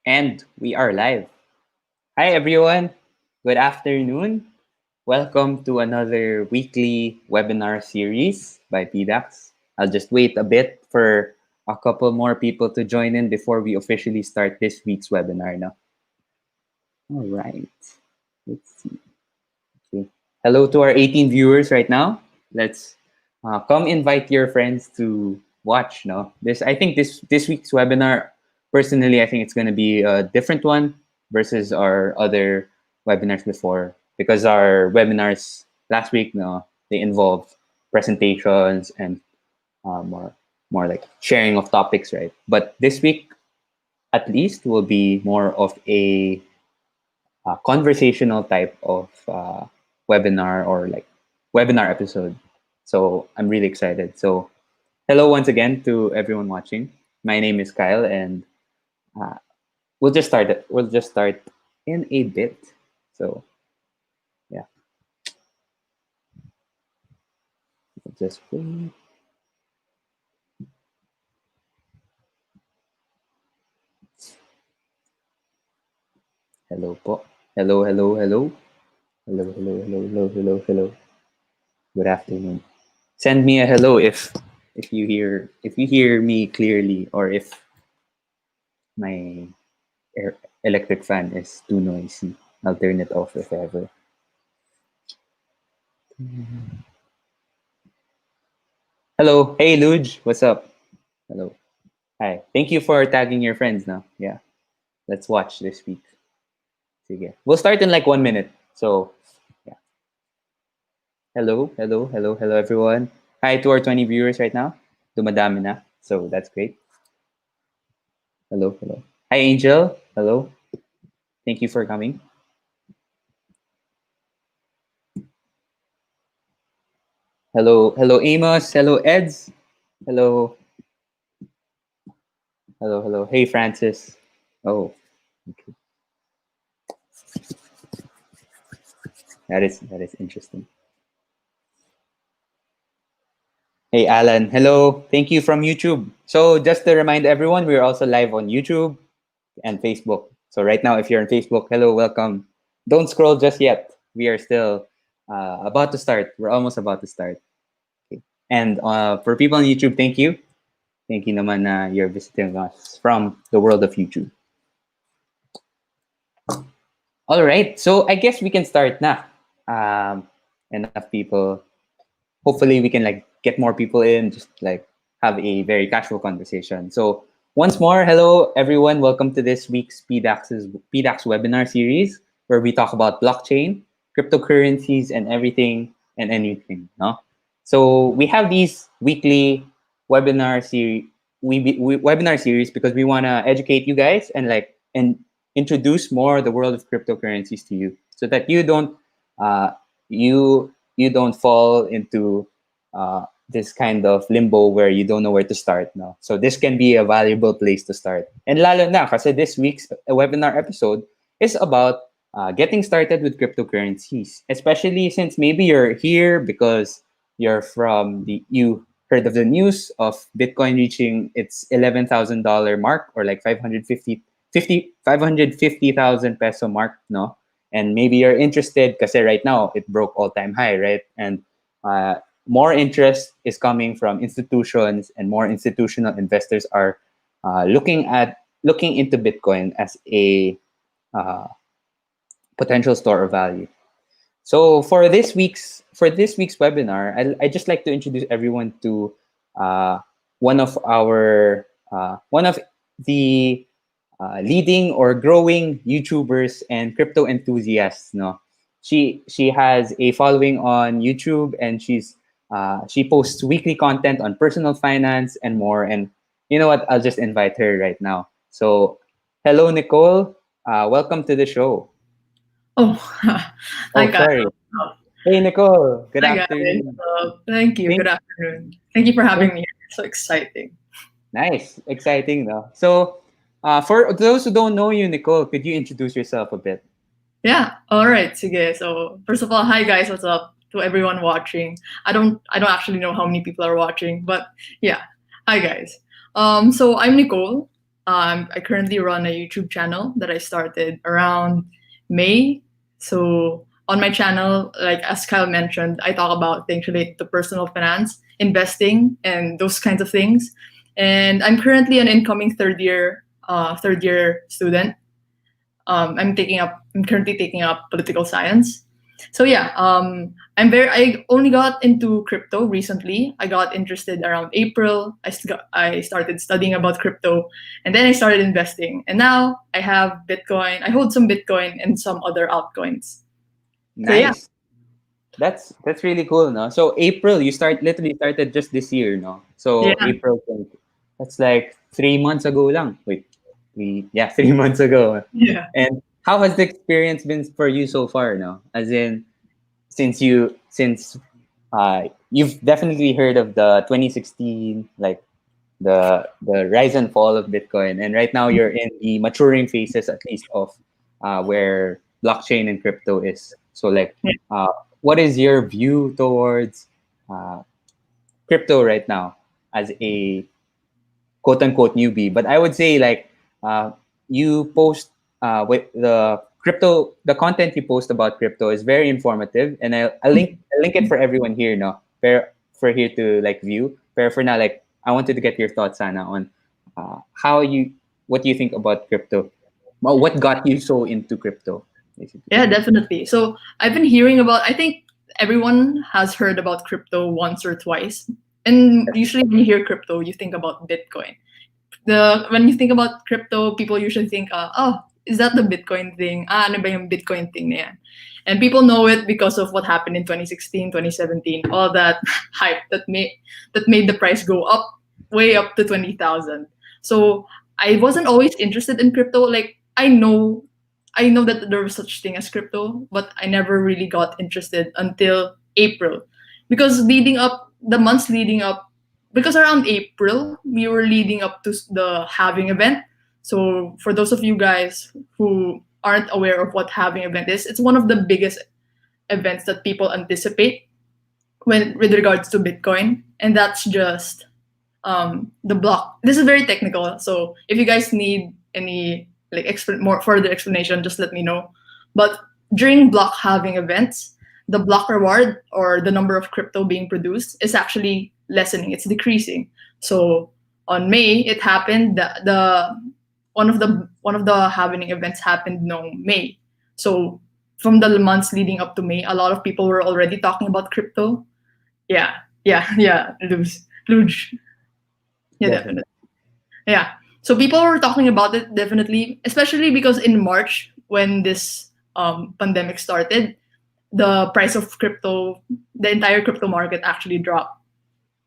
And we are live. Hi, everyone. Good afternoon. Welcome to another weekly webinar series by PDAX. I'll just wait a bit for a couple more people to join in before we officially start this week's webinar now. All right. Let's see. Okay. Hello to our 18 viewers right now. Let's come invite your friends to watch. No, this week's webinar. Personally, I think it's going to be a different one versus our other webinars before, because our webinars last week, no, they involved presentations and more like sharing of topics, right? But this week, at least, will be more of a conversational type of webinar or like webinar episode. So I'm really excited. So hello once again to everyone watching. My name is Kyle, and uh, we'll just start it. We'll just start in a bit. So yeah, we'll just wait. Hello po. Hello, hello, hello. Hello, hello, hello, hello, hello, hello. Good afternoon. Send me a hello if you hear me clearly, or if my electric fan is too noisy. I'll turn it off if ever. Hello. Hey, Luge. What's up? Hello. Hi. Thank you for tagging your friends now. Yeah. Let's watch this week. Sige. We'll start in like 1 minute. So, yeah. Hello, hello, hello, hello, everyone. Hi to our 20 viewers right now. Dumadami na. So, that's great. Hello, hello. Hi, Angel. Hello. Thank you for coming. Hello, hello, Amos. Hello, Eds. Hello, hello, hello. Hey, Francis. Oh, okay. That is interesting. Hey, Alan. Hello. Thank you from YouTube. So just to remind everyone, we're also live on YouTube and Facebook. So right now, if you're on Facebook, hello, welcome. Don't scroll just yet. We are still about to start. We're almost about to start. Okay. And for people on YouTube, thank you. Thank you naman na you're visiting us from the world of YouTube. All right. So I guess we can start now. Enough people. Hopefully we can like get more people in, just like have a very casual conversation. So once more, hello everyone, welcome to this week's PDAX webinar series, where we talk about blockchain, cryptocurrencies, and everything and anything. No, so we have these weekly webinar series. Webinar series because we want to educate you guys and introduce more the world of cryptocurrencies to you, so that uh, you don't fall into this kind of limbo where you don't know where to start now. So this can be a valuable place to start. And lalo na kasi this week's webinar episode is about getting started with cryptocurrencies, especially since maybe you're here because you heard of the news of Bitcoin reaching its $11,000 mark, or like 550,000 peso mark, no? And maybe you're interested because right now it broke all-time high, right? And more interest is coming from institutions, and more institutional investors are looking into Bitcoin as a uh, potential store of value. So for this week's webinar, I just like to introduce everyone to uh, one of the leading or growing YouTubers and crypto enthusiasts. No, she has a following on YouTube, and she posts weekly content on personal finance and more. And you know what? I'll just invite her right now. So, hello, Nicole. Welcome to the show. Oh, hi Oh, guys. sorry. Hey, Nicole. Good Hi guys. afternoon. Thank you. Good Thank, afternoon. Thank you for having thank, me here. It's so exciting. nice, exciting, though. So, for those who don't know you, Nicole, could you introduce yourself a bit? Yeah. All right. Sige. So first of all, hi guys. What's up to everyone watching? I don't actually know how many people are watching, but yeah. Hi guys. So I'm Nicole. I currently run a YouTube channel that I started around May. So on my channel, like as Kyle mentioned, I talk about things related to personal finance, investing, and those kinds of things. And I'm currently an incoming third year student. I'm currently taking up political science. So yeah, I only got into crypto recently. I got interested around April. I started studying about crypto, and then I started investing. And now I have Bitcoin. I hold some Bitcoin and some other altcoins. So yeah, Nice. That's really cool, no? So April, you literally started just this year, no? So yeah, April 20. That's like 3 months ago lang. Wait, yeah, 3 months ago. yeah. And how has the experience been for you so far, no? As in, since you've definitely heard of the 2016, like the rise and fall of Bitcoin, and right now you're in the maturing phases, at least of where blockchain and crypto is. So like, uh, what is your view towards uh, crypto right now as a quote unquote newbie? But I would say like you post with the content you post about crypto is very informative, and I link it for everyone here now for here to like view. But for now, like I wanted to get your thoughts, Anna, on how you what you think about crypto. Well, what got you so into crypto, basically? Yeah, definitely. So I've been hearing about, I think everyone has heard about crypto once or twice. And usually when you hear crypto, you think about Bitcoin. When you think about crypto, people usually think, oh, is that the Bitcoin thing? Ano ba yung Bitcoin thing na yan? And people know it because of what happened in 2016, 2017, all that hype that made the price go up, way up to 20,000. So I wasn't always interested in crypto. Like I know that there was such thing as crypto, but I never really got interested until April. Because the months leading up, because around April, we were leading up to the halving event. So for those of you guys who aren't aware of what halving event is, it's one of the biggest events that people anticipate when with regards to Bitcoin, and that's just the block. This is very technical, so if you guys need any like more further explanation, just let me know. But during block halving events, the block reward or the number of crypto being produced is actually lessening. It's decreasing. So on May, it happened. The one of the halving events happened no May. So from the months leading up to May, a lot of people were already talking about crypto. Yeah, yeah, luge. Yeah, Definitely. definitely. Yeah. So people were talking about it definitely, especially because in March when this pandemic started, the price of crypto, the entire crypto market actually dropped.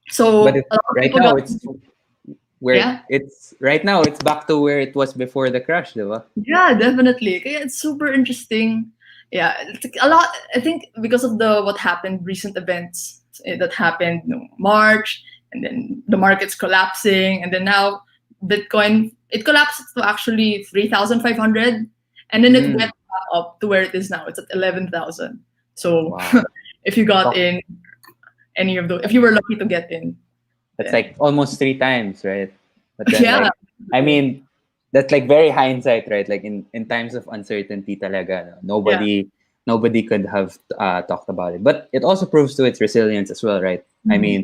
But So a lot of right people now got where yeah, it's right now it's back to where it was before the crash, diba? yeah, definitely. Kaya it's super interesting. Yeah, it's like a lot. I think because of the what happened, recent events that happened, March, and then the market's collapsing, and then now Bitcoin it collapsed to actually 3,500, and then it Mm, went back up to where it is now. It's at 11,000. So wow. if you got Talk- in any of those, if you were lucky to get in, That's then like almost three times, right? But then yeah, like I mean that's like very hindsight, right? Like in times of uncertainty talaga, no? yeah. Nobody could have talked about it. But it also proves to its resilience as well, right? I Mhm. mean,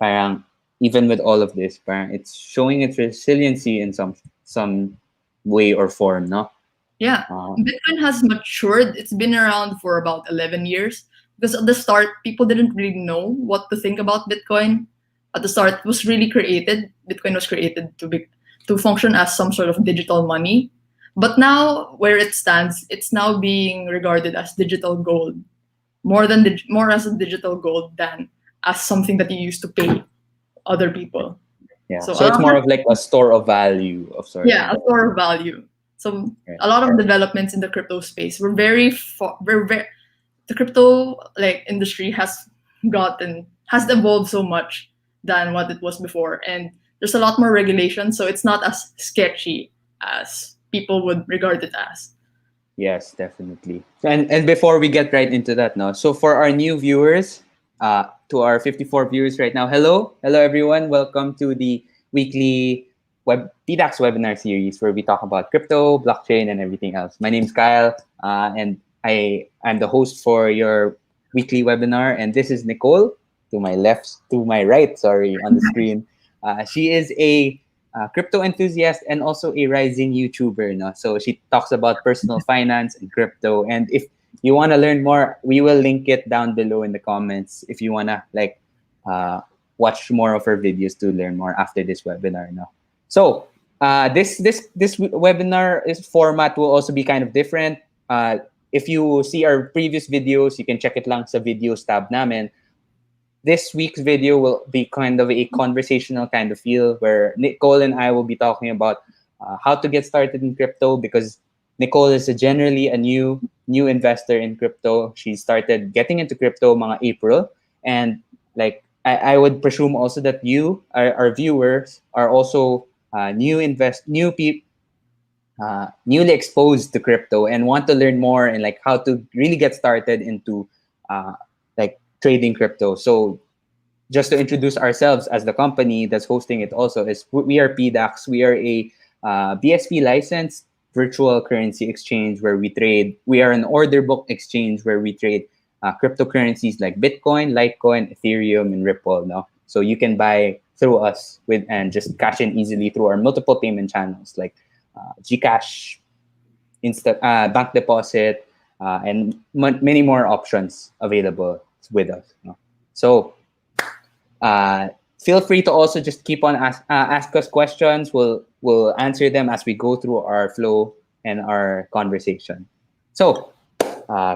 parang even with all of this, parang it's showing its resiliency in some way or form, no? Yeah, Uh, Bitcoin has matured. It's been around for about 11 years because at the start, people didn't really know what to think about Bitcoin. At the start, it was really created. Bitcoin was created to function as some sort of digital money. But now, where it stands, it's now being regarded as digital gold, more as a digital gold than as something that you use to pay other people. yeah. So a So it's lot more of of like a store of value of sorts. yeah, a store of value. So Right. a lot of developments in the crypto space were we're very the crypto like industry has evolved so much than what it was before, and there's a lot more regulation, so it's not as sketchy as people would regard it as. Yes, definitely. And before we get right into that now, so for our new viewers, to our 54 viewers right now, hello everyone, welcome to the weekly PDAX webinar series where we talk about crypto, blockchain, and everything else. My name's Kyle, and I'm the host for your weekly webinar, and this is Nicole to my right, sorry, on the screen. She is a crypto enthusiast and also a rising YouTuber. No? So she talks about personal finance and crypto. And if you want to learn more, we will link it down below in the comments if you want to uh, watch more of her videos to learn more after this webinar. No? So this webinar is format will also be kind of different. If you see our previous videos, you can check it lang sa videos tab namin. This week's video will be kind of a conversational kind of feel where Nicole and I will be talking about how to get started in crypto, because Nicole is generally a new investor in crypto. She started getting into crypto mga April, and I would presume also that you, our viewers, are also newly exposed to crypto and want to learn more and like how to really get started into like trading crypto. So just to introduce ourselves as the company that's hosting it also is we are PDAX. We are a BSP licensed virtual currency exchange where we trade. We are an order book exchange where we trade cryptocurrencies like Bitcoin, Litecoin, Ethereum, and Ripple. No, so you can buy through us with and just cash in easily through our multiple payment channels like Gcash, bank deposit, and many more options available with us. No? So feel free to also just keep on ask us questions. We'll answer them as we go through our flow and our conversation. So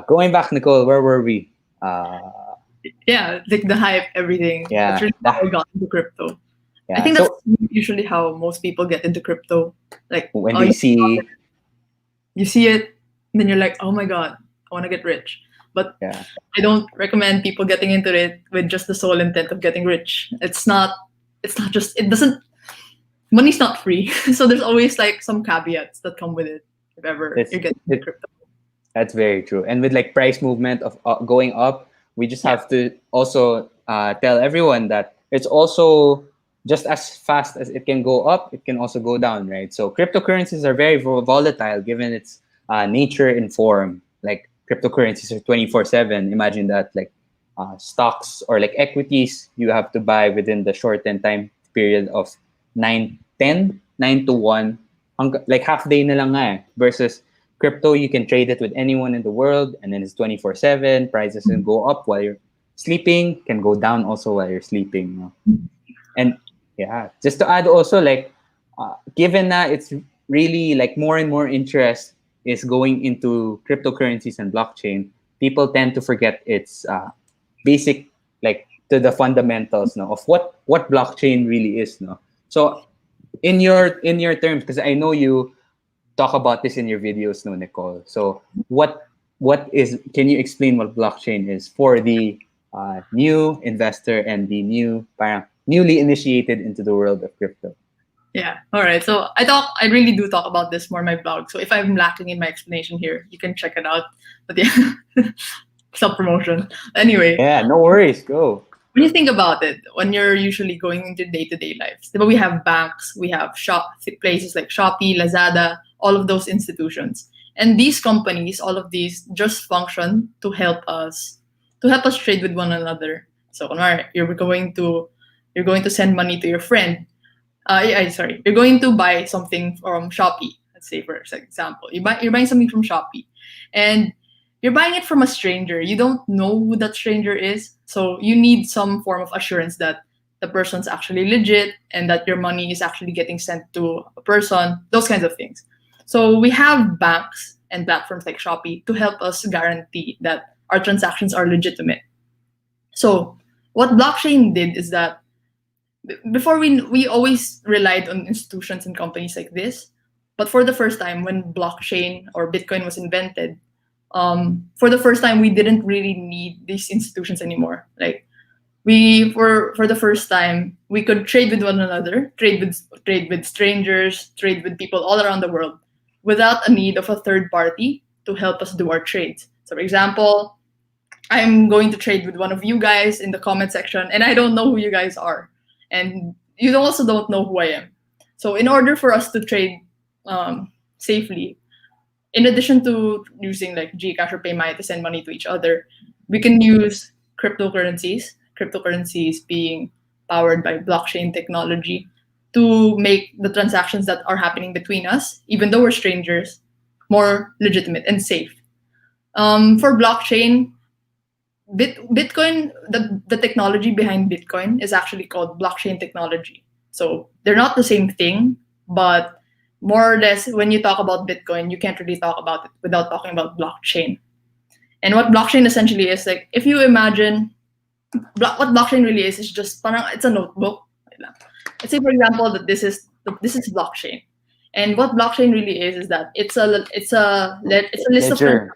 going back, Nicole, where were we? Yeah, like the hype, everything. Yeah, That's really how I got into crypto. yeah. I think that's usually how most people get into crypto. Like when they see, you see it, and then you're like, oh my god, I want to get rich. But yeah, I don't recommend people getting into it with just the sole intent of getting rich. It's not just, it doesn't, money's not free. So there's always like some caveats that come with it if ever you're getting into crypto. That's very true. And with like price movement of going up, we just have to also tell everyone that it's also just as fast as it can go up, it can also go down, right? So cryptocurrencies are very volatile given its nature and form. Like cryptocurrencies are 24/7. Imagine that, like stocks or like equities, you have to buy within the shortened time period of 9 to 1, like half day na lang nga eh. Versus crypto, you can trade it with anyone in the world, and then it's 24/7. Prices can go up while you're sleeping, can go down also while you're sleeping. You know? And yeah, just to add also, like given that it's really like more and more interest is going into cryptocurrencies and blockchain, people tend to forget its basic, like to the fundamentals, no, of what blockchain really is, no. So in your terms, because I know you talk about this in your videos, no, Nicole. So what is? Can you explain what blockchain is for the new investor and the newly initiated into the world of crypto? Yeah. All right. So I really do talk about this more in my blog. So if I'm lacking in my explanation here, you can check it out. But yeah, self promotion. Anyway. Yeah. No worries. Go. When you think about it, when you're usually going into day-to-day lives, but we have banks, we have places like Shopee, Lazada, all of those institutions, and these companies, all of these just function to help us trade with one another. So, you're going to send money to your friend. You're going to buy something from Shopee. Let's say, for example, you're buying something from Shopee, and you're buying it from a stranger. You don't know who that stranger is. So you need some form of assurance that the person's actually legit and that your money is actually getting sent to a person, those kinds of things. So we have banks and platforms like Shopee to help us guarantee that our transactions are legitimate. So what blockchain did is that before we always relied on institutions and companies like this, but for the first time when blockchain or Bitcoin was invented, for the first time, we didn't really need these institutions anymore. Like for the first time, we could trade with one another, trade with strangers, trade with people all around the world, without a need of a third party to help us do our trades. So, for example, I'm going to trade with one of you guys in the comment section, and I don't know who you guys are, and you also don't know who I am. So in order for us to trade safely, in addition to using like Gcash or PayMaya to send money to each other, we can use cryptocurrencies. Cryptocurrencies being powered by blockchain technology to make the transactions that are happening between us, even though we're strangers, more legitimate and safe. For blockchain, Bitcoin, the technology behind Bitcoin is actually called blockchain technology. So they're not the same thing, but more or less, when you talk about Bitcoin, you can't really talk about it without talking about blockchain. And what blockchain essentially is, like, if you imagine what blockchain really is just parang it's a notebook. Let's say, for example, that this is blockchain, and what blockchain really is that it's a list of Ledger.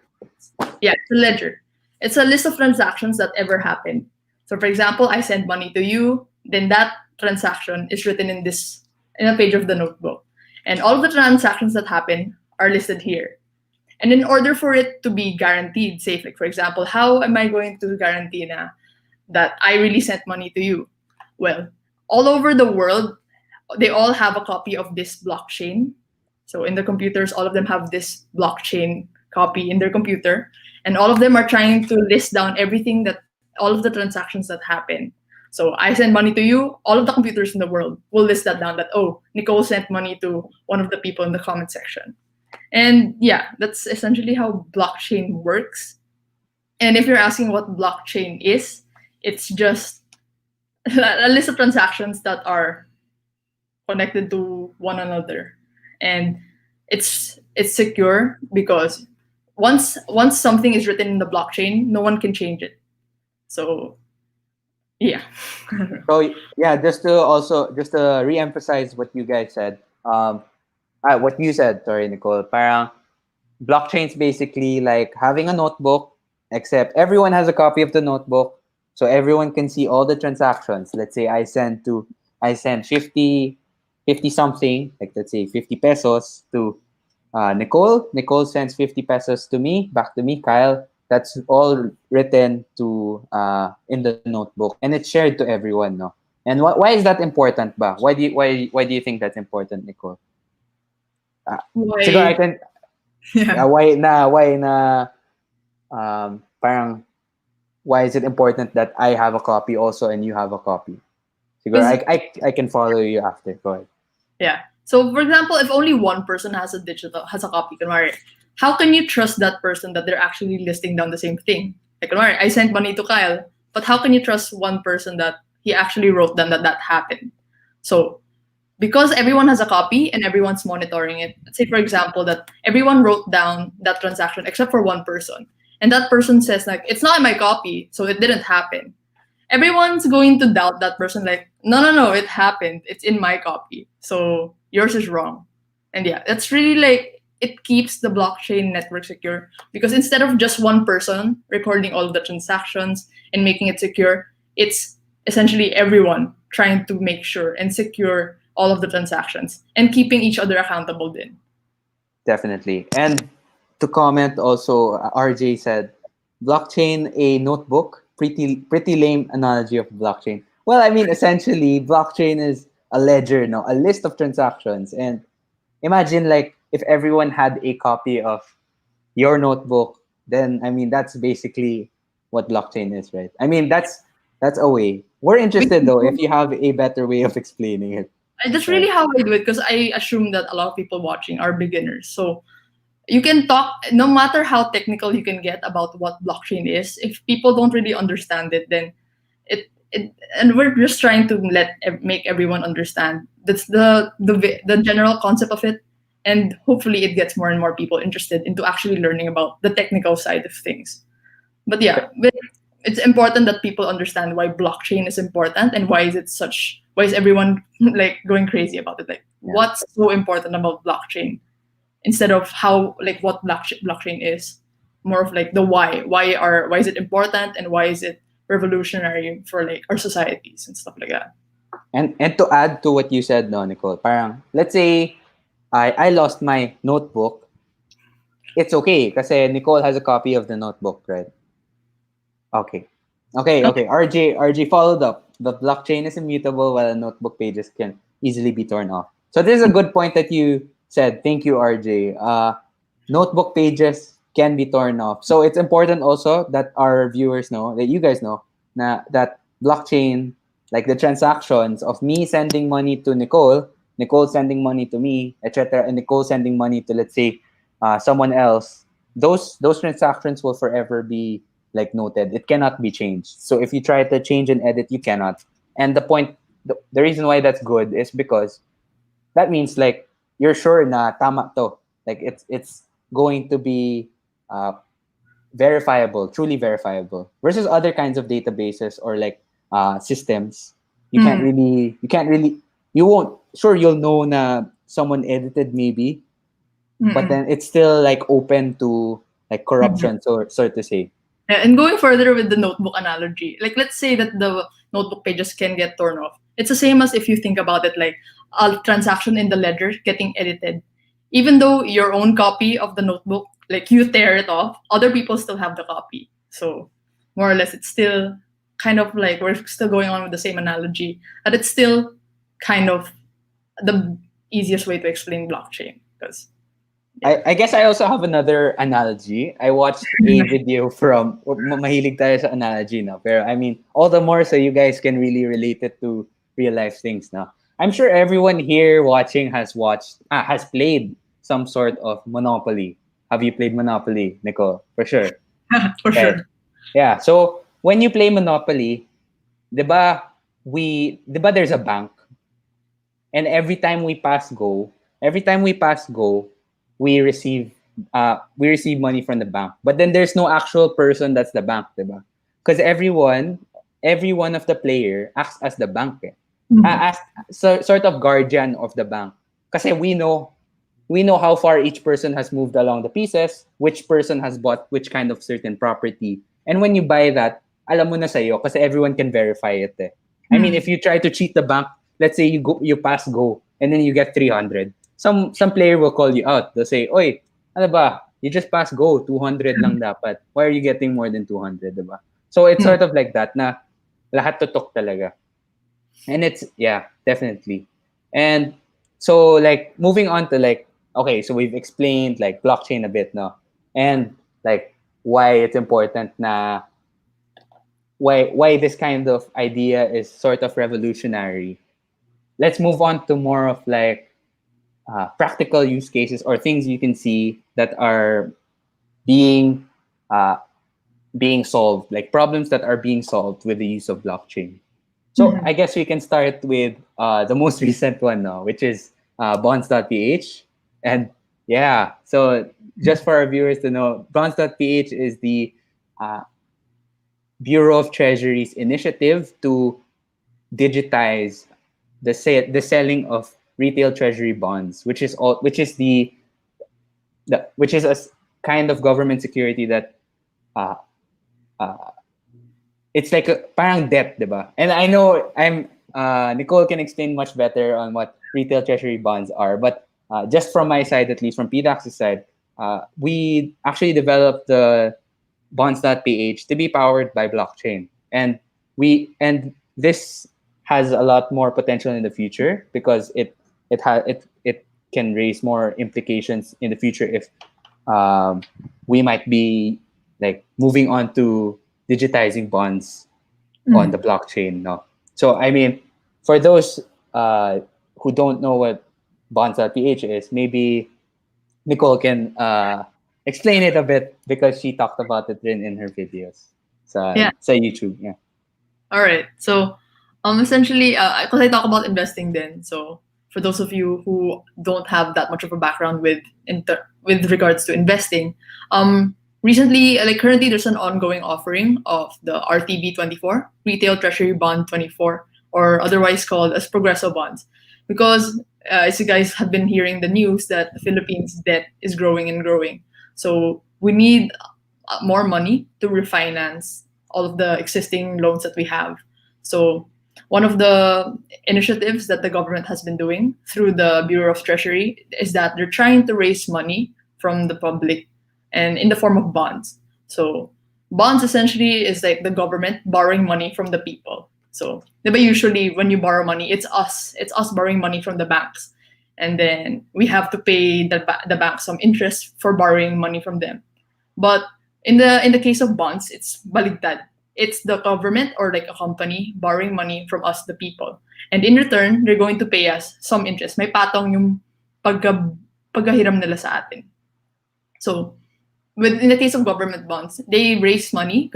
yeah, it's a ledger. It's a list of transactions that ever happened. So, for example, I send money to you, then that transaction is written in a page of the notebook, and all of the transactions that happen are listed here. And in order for it to be guaranteed safe, like for example, how am I going to guarantee that I really sent money to you? Well, all over the world, they all have a copy of this blockchain. So in the computers, all of them have this blockchain copy in their computer, and all of them are trying to list down everything that all of the transactions that happen. So I send money to you, all of the computers in the world will list that down that, oh, Nicole sent money to one of the people in the comment section. And yeah, that's essentially how blockchain works. And if you're asking what blockchain is, it's just a list of transactions that are connected to one another. And it's secure because once something is written in the blockchain, no one can change it. So yeah. So yeah, just to re-emphasize what you guys said. What you said, sorry, Nicole. Parang blockchain's basically like having a notebook, except everyone has a copy of the notebook, so everyone can see all the transactions. Let's say I send 50 something, like let's say 50 pesos to Nicole. Nicole sends 50 pesos to me, back to me, Kyle. That's all written to in the notebook, and it's shared to everyone, no? And why is that important, ba? Why do you think that's important, Nicole? Siguro I Why? can Yeah. why na parang why is it important that I have a copy also and you have a copy? Siguro Because I can follow you after. Go ahead. yeah. So for example, if only one person has a copy, kunwari, how can you trust that person that they're actually listing down the same thing? Like kunwari, I sent money to Kyle, but how can you trust one person that he actually wrote down that happened? So because everyone has a copy and everyone's monitoring it, let's say for example that everyone wrote down that transaction except for one person, and that person says like it's not in my copy, so it didn't happen. Everyone's going to doubt that person, like no, it happened, it's in my copy, so yours is wrong. And yeah, that's really like it keeps the blockchain network secure because instead of just one person recording all of the transactions and making it secure, it's essentially everyone trying to make sure and secure all of the transactions and keeping each other accountable then. Definitely. And to comment also, RJ said, blockchain a notebook. Pretty lame analogy of blockchain. Well, I mean, essentially, blockchain is a ledger, no, a list of transactions. And imagine like if everyone had a copy of your notebook, then I mean that's basically what blockchain is, right? I mean that's a way. We're We interested though if you have a better way of explaining it, That's right? really how I do it because I assume that a lot of people watching are beginners. So you can talk no matter how technical you can get about what blockchain is. If people don't really understand it, then it and we're just trying to make everyone understand. That's the general concept of it, and hopefully it gets more and more people interested into actually learning about the technical side of things. But yeah, it's important that people understand why blockchain is important and why is everyone like going crazy about it, like Yeah. what's so important about blockchain instead of how like what blockchain is, more of like the why is it important and why is it revolutionary for like our societies and stuff like that. And to add to what you said, no, Nicole, parang let's say I lost my notebook. It's okay kasi Nicole has a copy of the notebook, right? Okay. Okay. Okay. RJ followed up. The blockchain is immutable while notebook pages can easily be torn off. So this is a good point that you said. Thank you, RJ. Notebook pages can be torn off. So it's important also that our viewers know, that you guys know, that blockchain, like the transactions of me sending money to Nicole, Nicole sending money to me, etc., and Nicole sending money to, let's say, someone else, those transactions will forever be like noted. It cannot be changed. So if you try to change and edit, you cannot. And the reason why that's good is because that means like you're sure na tama to. Like it's going to be uh, verifiable, truly verifiable. Versus other kinds of databases or like systems, Mm, you won't. Sure, you'll know na someone edited maybe, but mm-mm, then it's still like open to like mm-mm. corruption, so to say. Yeah, and going further with the notebook analogy, like let's say that the notebook pages can get torn off. It's the same as if you think about it like a transaction in the ledger getting edited. Even though your own copy of the notebook, like you tear it off, other people still have the copy. So more or less, it's still kind of like we're still going on with the same analogy, but it's still kind of the easiest way to explain blockchain because yeah. I guess I also have another analogy. I watched a video from mahilig tayo sa analogy na. Pero I mean, all the more so you guys can really relate it to real life things na. I'm sure everyone here watching has played some sort of Monopoly. Have you played Monopoly, Nicole? For sure. For Right. sure. Yeah. So when you play Monopoly, 'di ba, 'di ba there's a bank, and every time we pass go, we receive we receive money from the bank. But then there's no actual person that's the bank, diba? Because every one of the player acts as the bank, eh. Mhm. As sort of guardian of the bank. Kasi we know how far each person has moved along the pieces, which person has bought which kind of certain property. And when you buy that, alam mo na sa'yo kasi everyone can verify it, eh. I mean, if Mm. you try to cheat the bank, let's say you pass go and then you get 300. Some player will call you out. They'll say, "Oy, ano ba? You just pass go, 200 lang dapat. Why are you getting more than 200, diba?" So it's Mm. sort of like that na lahat tutok talaga. And it's, yeah, definitely. And so like moving on to like, okay, so we've explained like blockchain a bit, no? And like why it's important na why this kind of idea is sort of revolutionary. Let's move on to more of like practical use cases or things you can see that are being uh, being solved, like problems that are being solved with the use of blockchain. So Mhm. I guess we can start with the most recent one now, which is bonds.ph. And yeah, so just for our viewers to know, bonds.ph is the uh, Bureau of Treasury's initiative to digitize the selling of retail treasury bonds, which is which is kind of government security that uh, uh, it's like a parang debt, diba? And I know Nicole can explain much better on what retail treasury bonds are, but just from my side, at least from PDAX's side, we actually developed the bonds.ph to be powered by blockchain, and this has a lot more potential in the future because it can raise more implications in the future if um, we might be like moving on to digitizing bonds on Mm. the blockchain. No, so I mean, for those who don't know what bonds.ph is, maybe Nicole can explain it a bit because she talked about it in her videos. Yeah. So YouTube, yeah. All right. So, essentially, because I talk about investing, then so for those of you who don't have that much of a background with regards to investing, recently, like currently, there's an ongoing offering of the RTB 24 Retail Treasury Bond 24, or otherwise called as Progresso bonds, because as you guys have been hearing the news that the Philippines debt is growing and growing, so we need more money to refinance all of the existing loans that we have. So one of the initiatives that the government has been doing through the Bureau of Treasury is that they're trying to raise money from the public and in the form of bonds. So bonds essentially is like the government borrowing money from the people. So but usually when you borrow money, it's us. It's us borrowing money from the banks. and then we have to pay the bank some interest for borrowing money from them. But in the case of bonds, it's baligtad. It's the government or like a company borrowing money from us, the people, and in return, they're going to pay us some interest. May patong yung pagkahiram nila sa atin. So, in the case of government bonds, they raise money,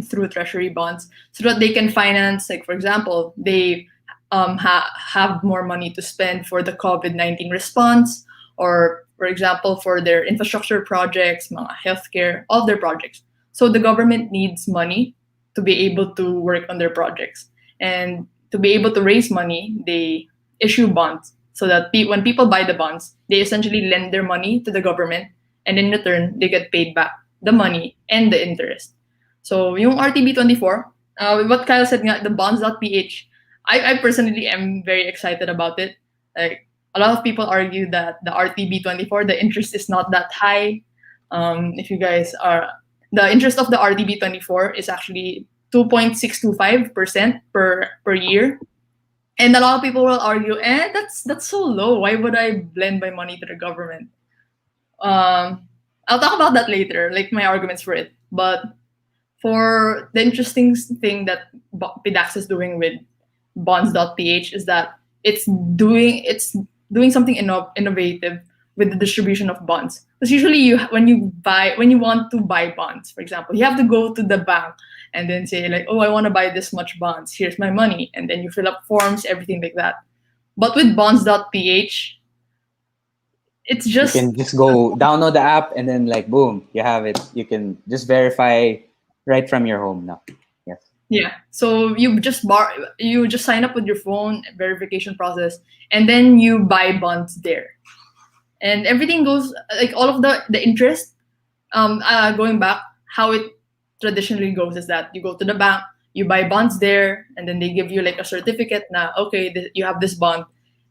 through treasury bonds, so that they can finance, like for example, they have more money to spend for the COVID-19 response, or for example, for their infrastructure projects, mga healthcare, all their projects. So the government needs money to be able to work on their projects. And to be able to raise money, they issue bonds so that when people buy the bonds, they essentially lend their money to the government, and in return, they get paid back the money and the interest. So yung RTB24, what Kyle said nga, the bonds.ph, I personally am very excited about it. Like, a lot of people argue that the RTB24, the interest is not that high. If you guys are, the interest of the RTB24 is actually 2.625% per year. And a lot of people will argue, that's so low. Why would I lend my money to the government? I'll talk about that later, like my arguments for it. But for the interesting thing that PDAX is doing with bonds.ph is that it's doing something innovative with the distribution of bonds. Because usually when you want to buy bonds, for example, you have to go to the bank and then say like, oh, I want to buy this much bonds. Here's my money. And then you fill up forms, everything like that. But with bonds.ph, it's just... You can just go download the app and then like, boom, you have it. You can just verify right from your home now. Yes. Yeah. So you just sign up with your phone, verification process, and then you buy bonds there. And everything goes, like all of the interest, going back, how it traditionally goes is that you go to the bank, you buy bonds there, and then they give you like a certificate na, okay, you have this bond.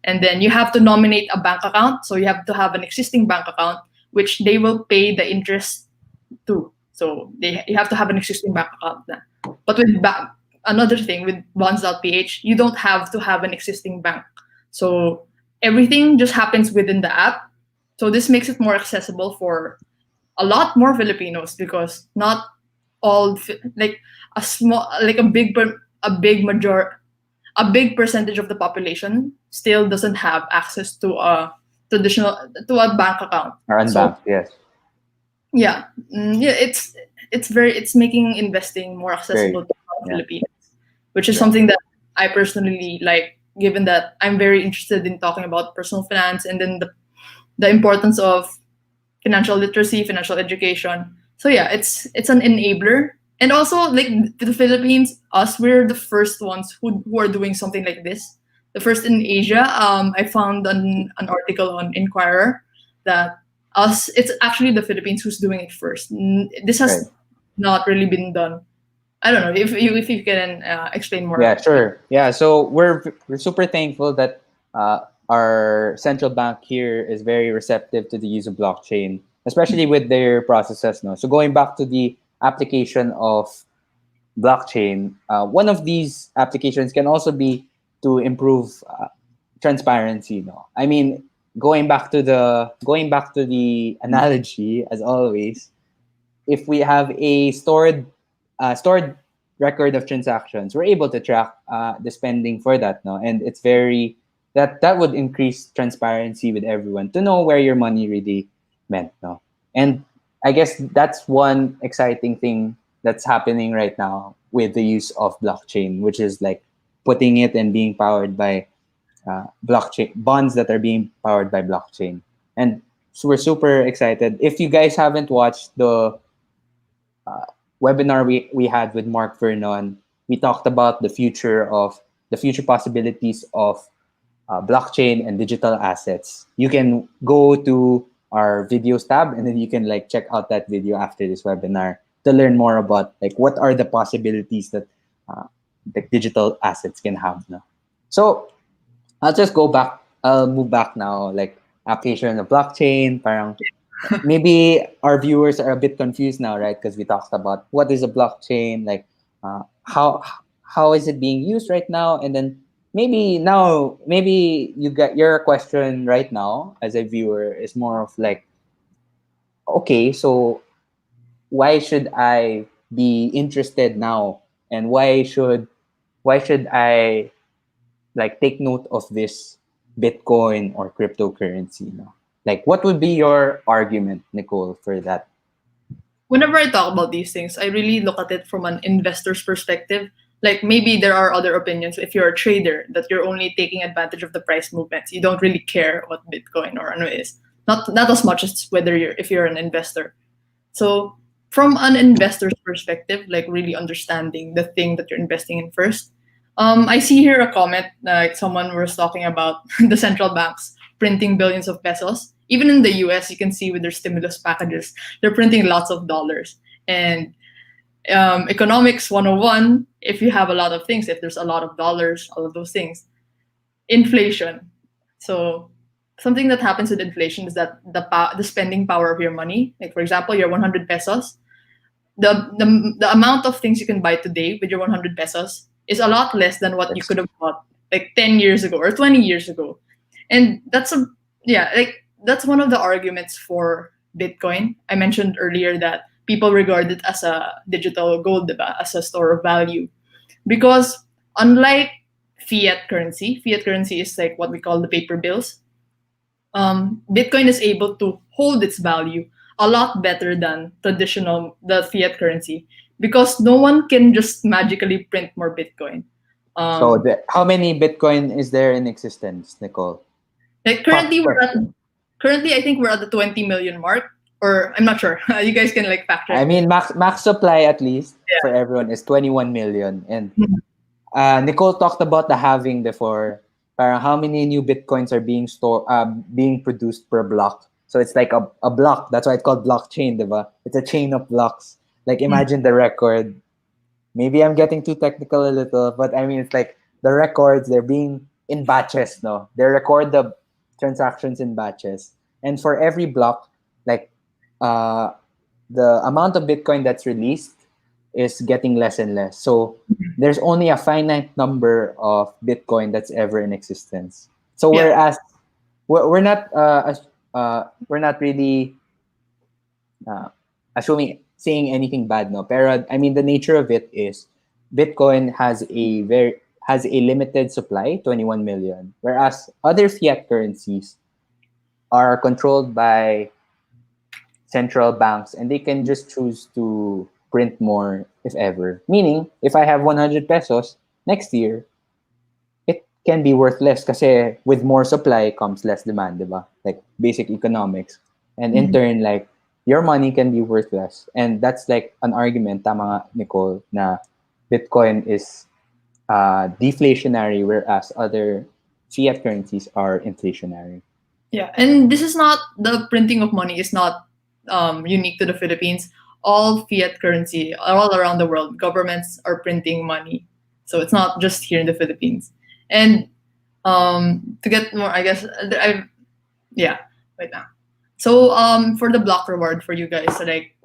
And then you have to nominate a bank account. So you have to have an existing bank account, which they will pay the interest to. So you have to have an existing bank account na. But with another thing, with bonds.ph, you don't have to have an existing bank. So everything just happens within the app. So this makes it more accessible for a lot more Filipinos, because not all, like a big percentage of the population still doesn't have access to a bank account. Or unbanked, yes. Yeah, it's making investing more accessible to Filipinos, which is something that I personally like, given that I'm very interested in talking about personal finance and then the importance of financial literacy, financial education. So yeah, it's an enabler. And also, like the Philippines, we're the first ones who are doing something like this. The first in Asia. I found an article on Inquirer that it's actually the Philippines who's doing it first. This has not really been done. I don't know if you can explain more. Yeah, sure. Yeah, so we're super thankful that our central bank here is very receptive to the use of blockchain, especially with their processes. No, so going back to the application of blockchain, one of these applications can also be to improve transparency. No, I mean, going back to the analogy, as always, if we have a stored record of transactions, we're able to track the spending for that. No, and it's very that would increase transparency with everyone to know where your money really went. No, and I guess that's one exciting thing that's happening right now with the use of blockchain, which is like putting it and being powered by blockchain bonds that are being powered by blockchain. And so we're super excited. If you guys haven't watched the webinar we had with Mark Vernon, we talked about the future possibilities of blockchain and digital assets. You can go to our videos tab and then you can like check out that video after this webinar to learn more about like what are the possibilities that the digital assets can have now. So I'll just go back. I'll move back now, like application of blockchain. Parang maybe our viewers are a bit confused now, right? Because we talked about what is a blockchain, like how is it being used right now, and then maybe you get your question right now as a viewer is more of like, okay, so why should I be interested now, and why should I like take note of this Bitcoin or cryptocurrency now? Like, what would be your argument, Nicole, for that? Whenever I talk about these things, I really look at it from an investor's perspective. Like maybe there are other opinions. If you're a trader, that you're only taking advantage of the price movements, you don't really care what Bitcoin or ano is. Not as much as whether you're if you're an investor. So from an investor's perspective, like really understanding the thing that you're investing in first, I see here a comment like someone was talking about the central banks printing billions of pesos. Even in the US, you can see with their stimulus packages, they're printing lots of dollars. And economics 101, if you have a lot of things, if there's a lot of dollars, all of those things, inflation. So something that happens with inflation is that the spending power of your money, like for example, your 100 pesos, the amount of things you can buy today with your 100 pesos is a lot less than what you That's could have bought like 10 years ago or 20 years ago. And that's one of the arguments for Bitcoin. I mentioned earlier that people regard it as a digital gold, diba? As a store of value. Because unlike fiat currency is like what we call the paper bills. Bitcoin is able to hold its value a lot better than the fiat currency because no one can just magically print more Bitcoin. so. Um, How many Bitcoin is there in existence, Nicole? like Pop question. currently I think we're at the 20 million mark, or I'm not sure. You guys can like fact I check me. mean, max supply at least for Yeah. everyone is 21 million. And Mhm. Nicole talked about the halving before. Parang how many new bitcoins are being produced per block. So it's like a block. That's why it's called blockchain, diba? It's a chain of blocks. Like imagine the record. Maybe I'm getting too technical a little, but I mean it's like the records, they're being in batches, no? They record the transactions in batches. And for every block, like uh the amount of Bitcoin that's released is getting less and less. So there's only a finite number of Bitcoin that's ever in existence. So Yeah. whereas we're not really uh, assuming saying anything bad, no. Pero I mean the nature of it is Bitcoin has a limited supply, 21 million, whereas other fiat currencies are controlled by central banks and they can just choose to print more if ever. Meaning, if I have 100 pesos next year, it can be worth less kasi with more supply comes less demand, diba? Like basic economics. And in Mhm. turn, like your money can be worth less. And that's like an argument, tama nga, Nicole, na Bitcoin is deflationary whereas other fiat currencies are inflationary. Yeah, and this is not the printing of money is not unique to the Philippines. All fiat currency all around the world, governments are printing money, so it's not just here in the Philippines. And to get more, I guess I yeah, right now. So for the block reward for you guys, so like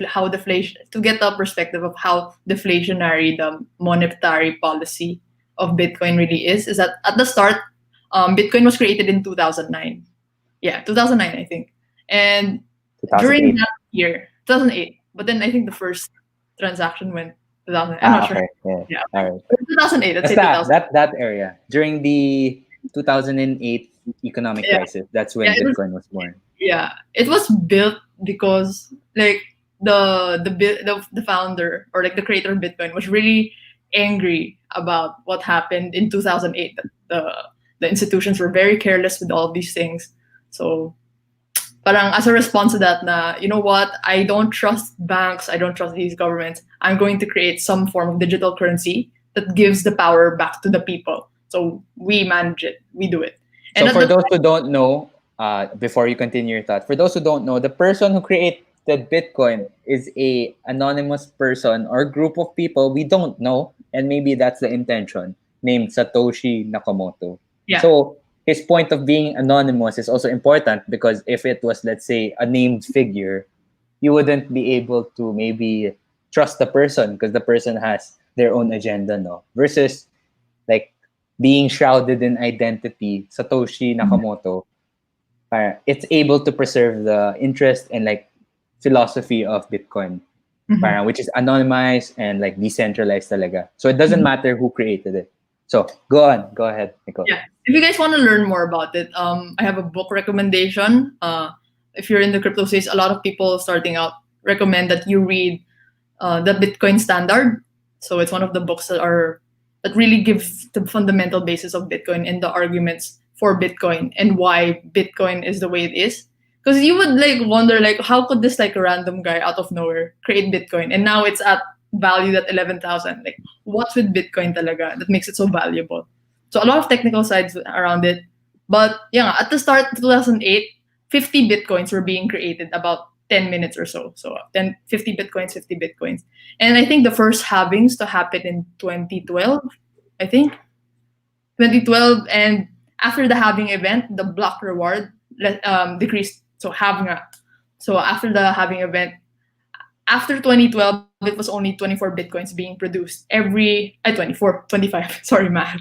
how deflation to get a perspective of how deflationary the monetary policy of Bitcoin really is that at the start, Bitcoin was created in 2009. Yeah, 2009 I think, and during 2008. that year, 2008. But then I think the first transaction went 2000. I'm not Ah, sure. okay. Yeah. Yeah, All okay. right. 2008. Let's say Basta, 2000. that area. During the 2008 economic Yeah, crisis, that's yeah. when Bitcoin was born. It was built because like the founder or like the creator of Bitcoin was really angry about what happened in 2008. That the institutions were very careless with all of these things. So parang as a response to that na, you know what, I don't trust banks, I don't trust these governments. I'm going to create some form of digital currency that gives the power back to the people. So we manage it, we do it. And So at for the those time, who don't know, before you continue your thought, for those who don't know, the person who created Bitcoin is a anonymous person or group of people we don't know, and maybe that's the intention, named Satoshi Nakamoto. yeah, So his point of being anonymous is also important because if it was, let's say, a named figure, you wouldn't be able to maybe trust the person because the person has their own agenda, no? Versus like being shrouded in identity, Satoshi Mhm. Nakamoto, it's able to preserve the interest and like philosophy of Bitcoin, Mhm. which is anonymized and like decentralized talaga. So it doesn't Mhm. matter who created it. So go ahead, Nicole. Yeah. If you guys want to learn more about it, I have a book recommendation. If you're in the crypto space, a lot of people starting out recommend that you read the Bitcoin Standard. So it's one of the books that really gives the fundamental basis of Bitcoin and the arguments for Bitcoin and why Bitcoin is the way it is. Because you would like wonder like how could this like random guy out of nowhere create Bitcoin and now it's at valued at 11,000. Like what's with Bitcoin talaga that makes it so valuable? So a lot of technical sides around it. But yeah, at the start 2008, 50 Bitcoins were being created about 10 minutes or so. So 10, 50 Bitcoins, 50 Bitcoins. And I think the first halvings to happen in 2012, I think 2012. And after the halving event, the block reward decreased. So after the halving event, after 2012, it was only 24 Bitcoins being produced every, 24, 25, sorry, math.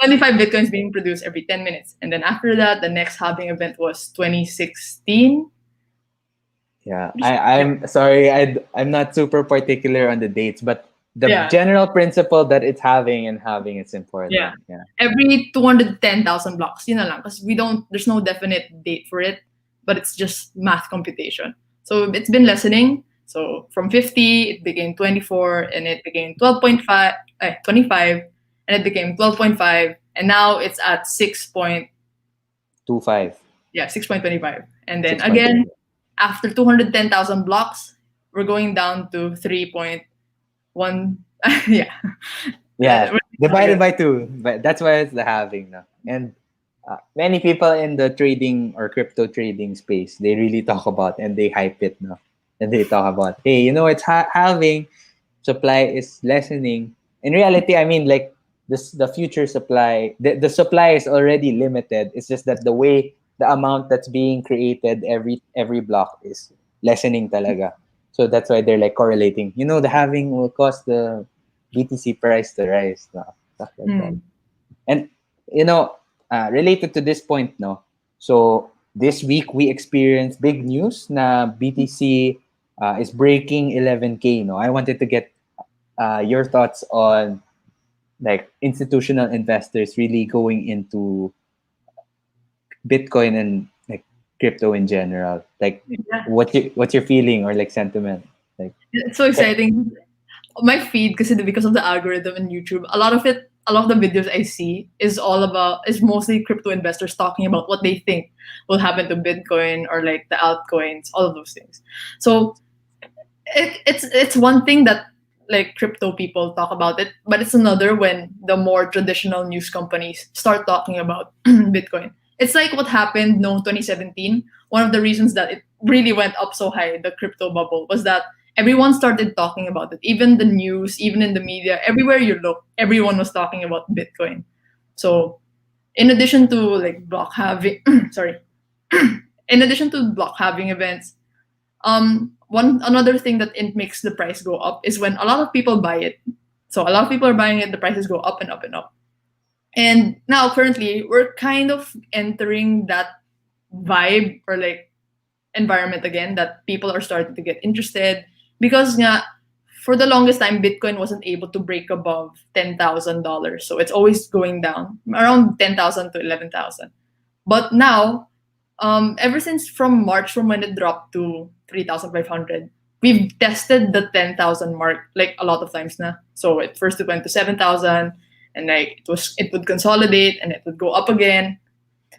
25 Bitcoins being produced every 10 minutes. And then after that, the next halving event was 2016. Yeah, Yeah. I'm sorry, I'm not super particular on the dates, but the Yeah. general principle that it's having it's Yeah. important. Yeah. Every 210,000 blocks, yun na lang. Because there's no definite date for it, but it's just math computation. So it's been lessening. So from 50, it became 24, and it became 12.5, 25, and it became 12.5, and now it's at 2.5, yeah, 6.25. And then 6.5. again, after 210,000 blocks, we're going down to 3.1. Yeah. Yeah, divided Again. by two. But that's why it's the halving now. And many people in the trading or crypto trading space, they really talk about and they hype it now. And they talk about, hey, it's halving, supply is lessening. In reality, I mean, like the future supply, the supply is already limited. It's just that the amount that's being created every block is lessening talaga. So that's why they're like correlating. The halving will cause the BTC price to rise, no? Stuff like that. Mm. And you know, related to this point, no. So this week we experienced big news na BTC is breaking 11K. No, I wanted to get your thoughts on like institutional investors really going into Bitcoin and like crypto in general. Like, Yeah. what's your feeling or like sentiment? Like, It's so exciting. My feed, because of the algorithm in YouTube, a lot of the videos I see is mostly crypto investors talking about what they think will happen to Bitcoin or like the altcoins, all of those things. So it's one thing that like crypto people talk about it, but it's another when the more traditional news companies start talking about Bitcoin. It's like what happened no 2017. One of the reasons that it really went up so high, the crypto bubble, was that everyone started talking about it. Even the news, even in the media, everywhere you look, everyone was talking about Bitcoin. So in addition to like block having sorry, in addition to block having events, one another thing that it makes the price go up is when a lot of people buy it. So a lot of people are buying it, the prices go up and up and up. And now currently we're kind of entering that vibe or like environment again that people are starting to get interested because nga, for the longest time Bitcoin wasn't able to break above $10,000. So it's always going down around 10,000 to 11,000. But now ever since from March, from when it dropped to 3,500, we've tested the 10,000 mark like a lot of times now. So at first it went to 7,000, and like it would consolidate and it would go up again.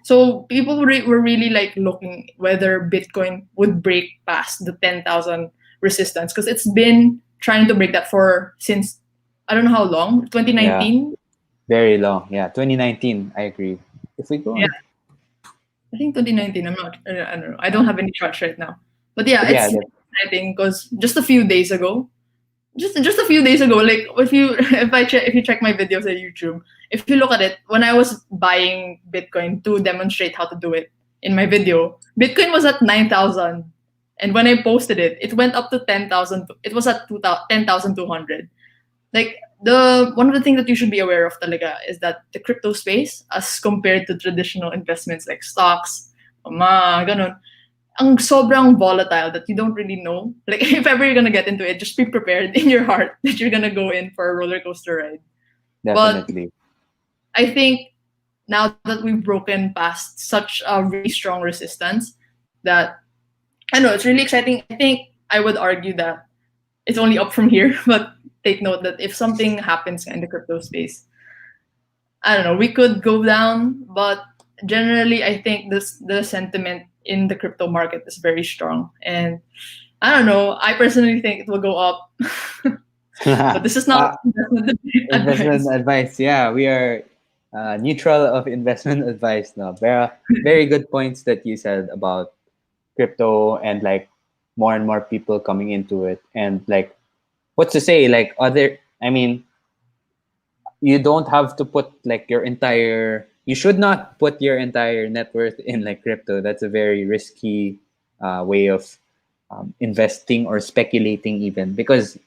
So people were really like looking whether Bitcoin would break past the 10,000 resistance because it's been trying to break that for since I don't know how long, yeah, 2019. very long. Yeah, 2019. I agree. If we go Yeah, on, I think 2019. I don't know. I don't have any charts right now. But yeah, but yeah, it's exciting because just a few days ago, just a few days ago, like if you check my videos on YouTube, if you look at it, when I was buying Bitcoin to demonstrate how to do it in my video, Bitcoin was at 9,000, and when I posted it, it went up to 10,000. It was at 10,200. Like the one of the things that you should be aware of talaga is that the crypto space, as compared to traditional investments like stocks, mga ganun, ang sobrang volatile that you don't really know. Like, if ever you're gonna get into it, just be prepared in your heart that you're gonna go in for a roller coaster ride. But Definitely. I think now that we've broken past such a really strong resistance, that I know it's really exciting. I think I would argue that it's only up from here, but take note that if something happens in the crypto space, I don't know, we could go down, but generally I think the sentiment in the crypto market is very strong. And I don't know, I personally think it will go up. But this is not uh, investment investment advice. advice. Yeah, we are neutral of investment advice now. Very good points that you said about crypto and like more and more people coming into it. And like, what's to say? Like, I mean, you don't have to put like you should not put your entire net worth in like crypto. That's a very risky way of investing or speculating, even because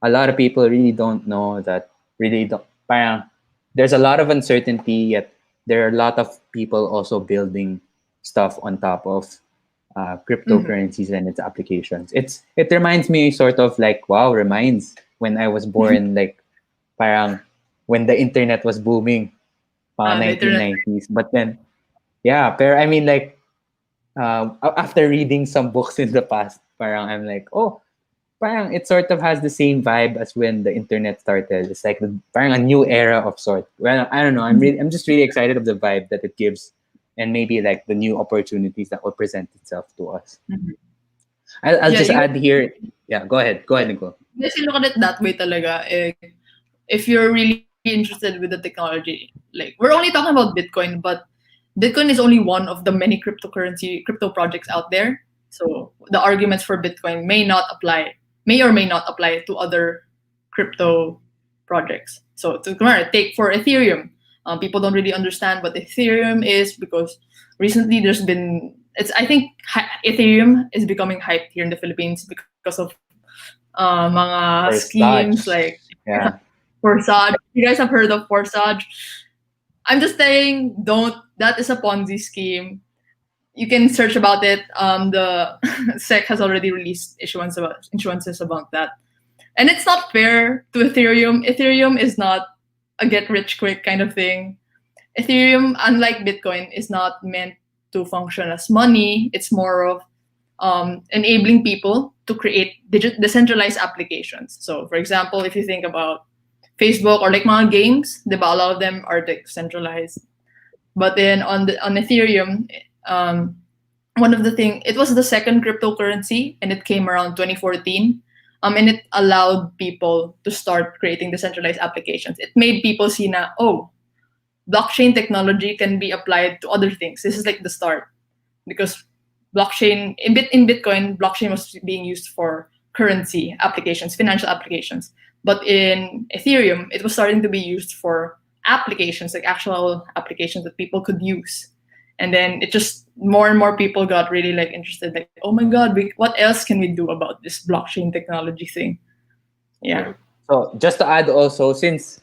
a lot of people really don't know that, really don't parang, there's a lot of uncertainty, yet there are a lot of people also building stuff on top of Mhm. cryptocurrencies and its applications. It reminds me sort of like, wow, reminds when I was born, like parang when the internet was booming, The internet. 1990s. But then yeah, pero I mean like after reading some books in the past, parang I'm like, oh, parang it sort of has the same vibe as when the internet started. It's like parang a new era of sort. Well, I don't know. I'm just really excited of the vibe that it gives, and maybe like the new opportunities that will present itself to us. Mhm. I'll Yeah, just add here. Yeah, go ahead, Nicole. if you look at it that way talaga, if you're really interested with the technology, like we're only talking about Bitcoin, but Bitcoin is only one of the many crypto projects out there. So the arguments for Bitcoin may or may not apply to other crypto projects. So take for Ethereum. People don't really understand what Ethereum is because recently there's been it's I think Ethereum is becoming hyped here in the Philippines because of mga Or schemes like Dodge. Yeah. Forsage. You guys have heard of Forsage? I'm just saying, don't. That is a Ponzi scheme. You can search about it. The SEC has already released issuances about that, and it's not fair to Ethereum. Ethereum is not a get rich quick kind of thing. Ethereum, unlike Bitcoin, is not meant to function as money. It's more of enabling people to create decentralized applications. So, for example, if you think about Facebook or like mga games, diba, a lot of them are decentralized. But then on Ethereum, um, one of the thing it was the second cryptocurrency, and it came around 2014. And it allowed people to start creating decentralized applications. It made people see na, oh, blockchain technology can be applied to other things. This is like the start because in Bitcoin, blockchain was being used for currency applications, financial applications. But in Ethereum, it was starting to be used for applications, like actual applications that people could use. And then it just more and more people got really like interested, like, oh my god, what else can we do about this blockchain technology thing? Yeah. So just to add also, since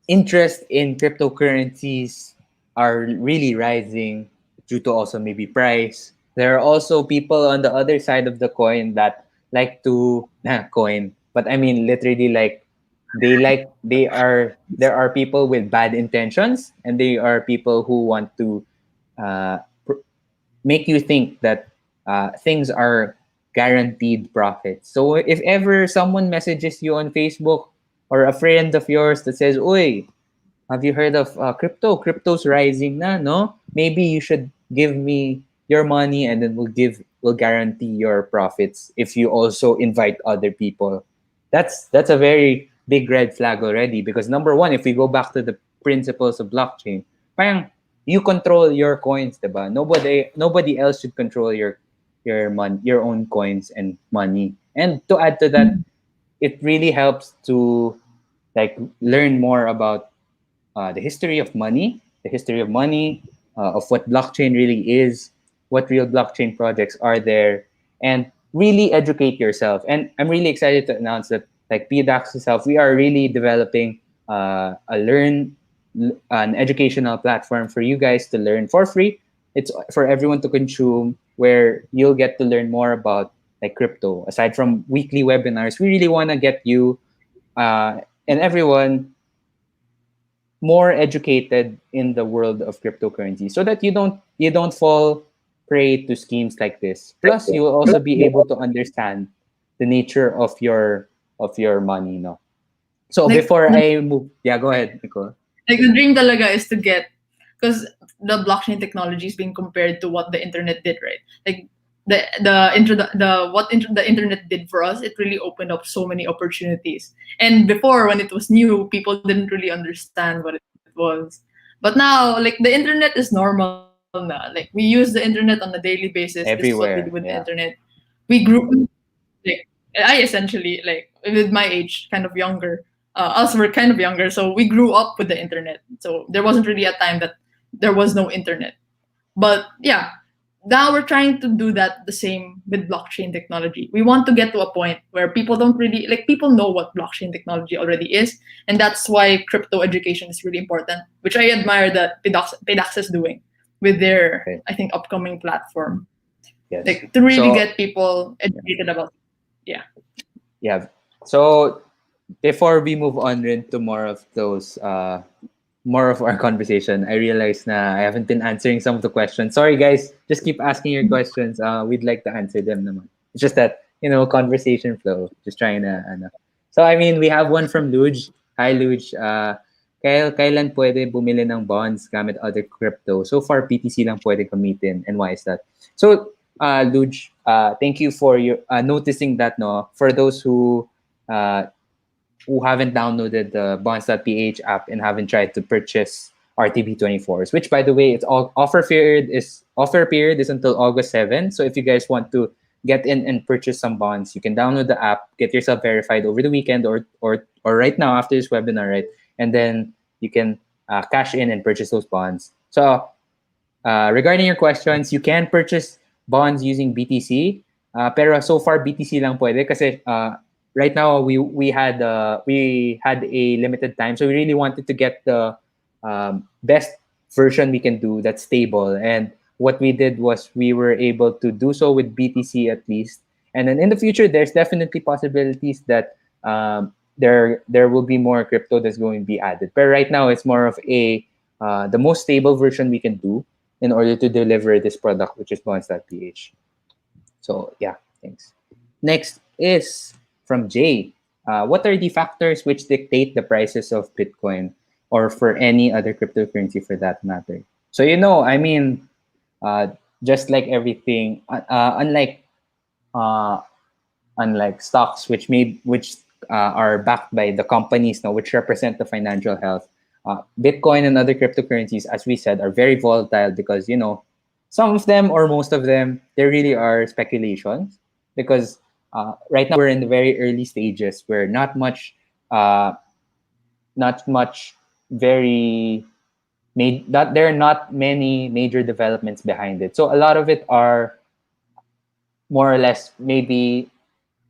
interest in cryptocurrencies are really rising due to also maybe price. There are also people on the other side of the coin that like to coin, but I mean literally like there are people with bad intentions, and they are people who want to uh, make you think that things are guaranteed profits. So if ever someone messages you on Facebook or a friend of yours that says, "Oi, have you heard of crypto? Crypto's rising na, no? Maybe you should give me your money, and then we'll guarantee your profits if you also invite other people." That's a very big red flag already, because number one, if we go back to the principles of blockchain, parang you control your coins, diba? Nobody else should control your own coins and money. And to add to that, it really helps to like learn more about the history of money, of what blockchain really is, what real blockchain projects are there, and really educate yourself. And I'm really excited to announce that like PDAX itself, we are really developing an educational platform for you guys to learn for free. It's for everyone to consume, where you'll get to learn more about like crypto. Aside from weekly webinars, we really want to get you and everyone more educated in the world of cryptocurrency, so that you don't fall prey to schemes like this. Plus, you will also be able to understand the nature of your money, no? So Like before I move, yeah, go ahead, Nicole. like the dream talaga is to get, because the blockchain technology is being compared to what the internet did, right? Like the internet did for us, it really opened up so many opportunities. And before, when it was new, people didn't really understand what it was. But now, like, the internet is normal now. Like, we use the internet on a daily basis. This is what we do with the Everywhere, internet. yeah. We grew, like, I essentially, like, with my age, kind of younger, us were kind of younger, so we grew up with the internet. So there wasn't really a time that there was no internet. But yeah, now we're trying to do that the same with blockchain technology. We want to get to a point where people don't really, like, people know what blockchain technology already is, and that's why crypto education is really important, which I admire that PDAX is doing with their, Okay. I think, upcoming platform, Yes. like, to really So get people educated about. Yeah. yeah. So before we move on rin to more of our conversation, I realized na I haven't been answering some of the questions. Sorry guys, just keep asking your questions. We'd like to answer them naman. It's just that, conversation flow. Just trying to ano. So I mean, we have one from Luge. Hi Luge. Kailan pwede bumili ng bonds gamit other crypto? So far BTC lang pwede gamitin, and why is that? So Luge, thank you for your noticing that, no. For those uh, who haven't downloaded the Bonds.ph app and haven't tried to purchase RTB24s, which by the way, it's all offer period is until August 7th. So if you guys want to get in and purchase some bonds, you can download the app, get yourself verified over the weekend, or right now after this webinar, right? And then you can cash in and purchase those bonds. So regarding your questions, you can purchase bonds using BTC. Pero so far BTC lang pwede kasi right now we had a limited time, so we really wanted to get the best version we can do that's stable. And what we did was we were able to do so with BTC at least. And then in the future, there's definitely possibilities that there will be more crypto that's going to be added. But right now, it's more of the most stable version we can do in order to deliver this product, which is Bonds.ph. So yeah, thanks. Next is from Jay. What are the factors which dictate the prices of Bitcoin or for any other cryptocurrency for that matter? So I mean, uh, just like everything, uh, unlike stocks, which are backed by the companies now, which represent the financial health. Bitcoin and other cryptocurrencies, as we said, are very volatile because some of them or most of them, there really are speculations because right now we're in the very early stages where uh, not much very that there are not many major developments behind it. So a lot of it are more or less maybe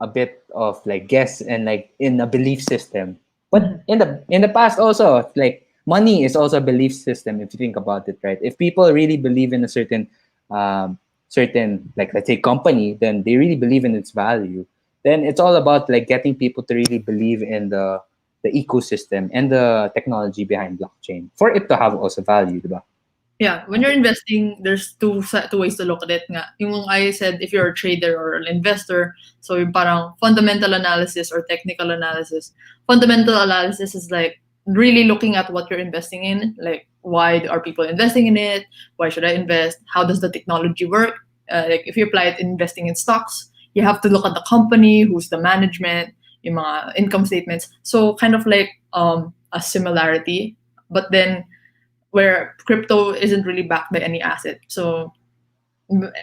a bit of like guess and like in a belief system. But Mhm. in the past also, like money is also a belief system if you think about it, right? If people really believe in a certain, like, let's say, company, then they really believe in its value. Then it's all about like getting people to really believe in the ecosystem and the technology behind blockchain for it to have also value, diba? Yeah, when you're investing, there's two ways to look at it nga. Yung I said, if you're a trader or an investor, so yung parang fundamental analysis or technical analysis. Fundamental analysis is like really looking at what you're investing in, like why are people investing in it? Why should I invest? How does the technology work? Like if you apply it in investing in stocks, you have to look at the company, who's the management, yung mga income statements. So kind of like a similarity, but then where crypto isn't really backed by any asset. So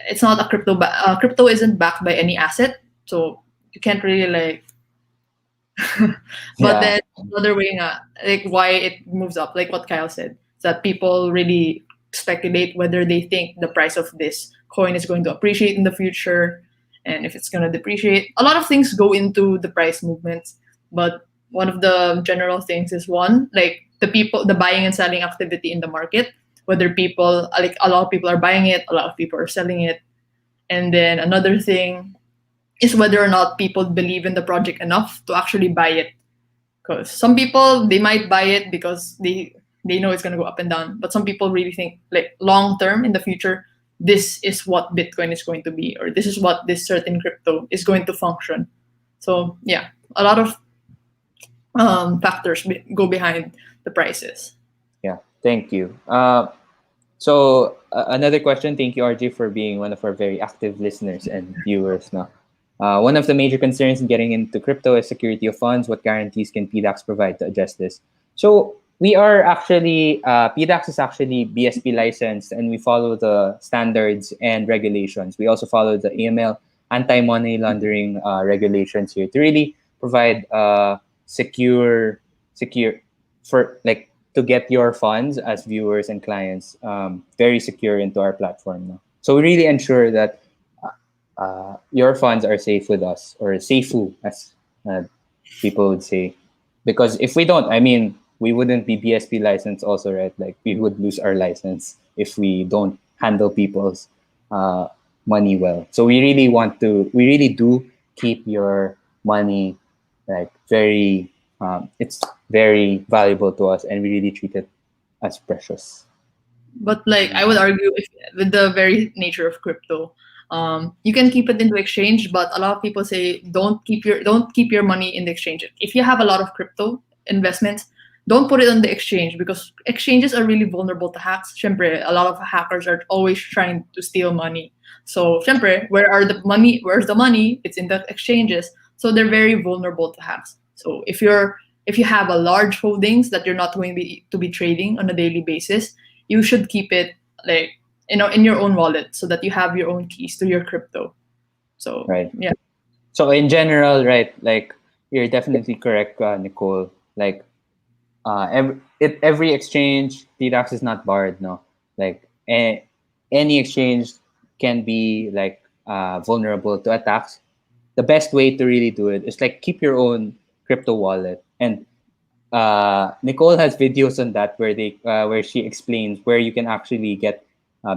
it's not a crypto isn't backed by any asset. So you can't really like. But Yeah. then another way nga, like why it moves up, like what Kyle said, is that people really speculate whether they think the price of this coin is going to appreciate in the future, and if it's going to depreciate. A lot of things go into the price movements. But one of the general things is one, like the buying and selling activity in the market, whether people like a lot of people are buying it, a lot of people are selling it. And then another thing is whether or not people believe in the project enough to actually buy it. Because some people, they might buy it because they know it's going to go up and down, but some people really think like long term in the future, this is what Bitcoin is going to be, or this is what this certain crypto is going to function. So yeah, a lot of factors go behind the prices. Yeah, thank you. Another question. Thank you, RJ, for being one of our very active listeners and viewers. Now, one of the major concerns in getting into crypto is security of funds. What guarantees can PDAX provide to address this? So we are actually PDAX is actually BSP licensed, and we follow the standards and regulations. We also follow the AML anti-money laundering regulations here to really provide secure for like to get your funds as viewers and clients very secure into our platform now. So we really ensure that your funds are safe with us, or safeu as people would say. Because if we don't, I mean, we wouldn't be BSP licensed also, right? Like we would lose our license if we don't handle people's uh, money well. So we really do keep your money like very, it's very valuable to us, and we really treat it as precious. But like I would argue, if, with the very nature of crypto, you can keep it into exchange, but a lot of people say don't keep your money in the exchange. If you have a lot of crypto investments, don't put it on the exchange because exchanges are really vulnerable to hacks. Syempre, a lot of hackers are always trying to steal money. So syempre, where's the money? It's in the exchanges. So they're very vulnerable to hacks. So if you have a large holdings that you're not going to be trading on a daily basis, you should keep it like in your own wallet so that you have your own keys to your crypto. So Right. yeah. So in general, right, like you're definitely correct, Nicole. Like every exchange, TDAX is not barred, no. Like any exchange can be like vulnerable to attacks. The best way to really do it is like keep your own crypto wallet. And Nicole has videos on that where she explains where you can actually get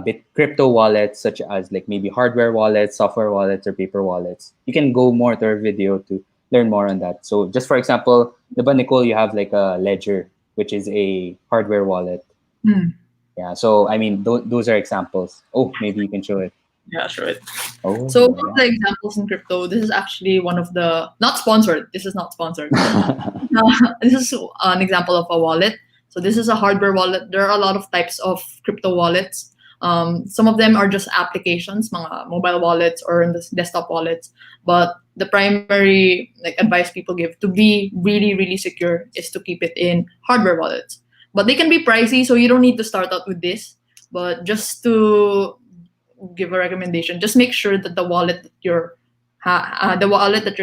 bit crypto wallets, such as like maybe hardware wallets, software wallets, or paper wallets. You can go more to her video to learn more on that. So just for example, diba Nicole, you have like a Ledger, which is a hardware wallet. Hmm. Yeah. So I mean, those are examples. Oh, maybe you can show it. Yeah, sure. Oh, So one of the examples in crypto, this is actually one of the not sponsored. This is not sponsored. This is an example of a wallet. So this is a hardware wallet. There are a lot of types of crypto wallets. Some of them are just applications, mga mobile wallets or desktop wallets. But the primary like advice people give to be really really secure is to keep it in hardware wallets. But they can be pricey, so you don't need to start out with this. But just to give a recommendation, just make sure that the wallet that you're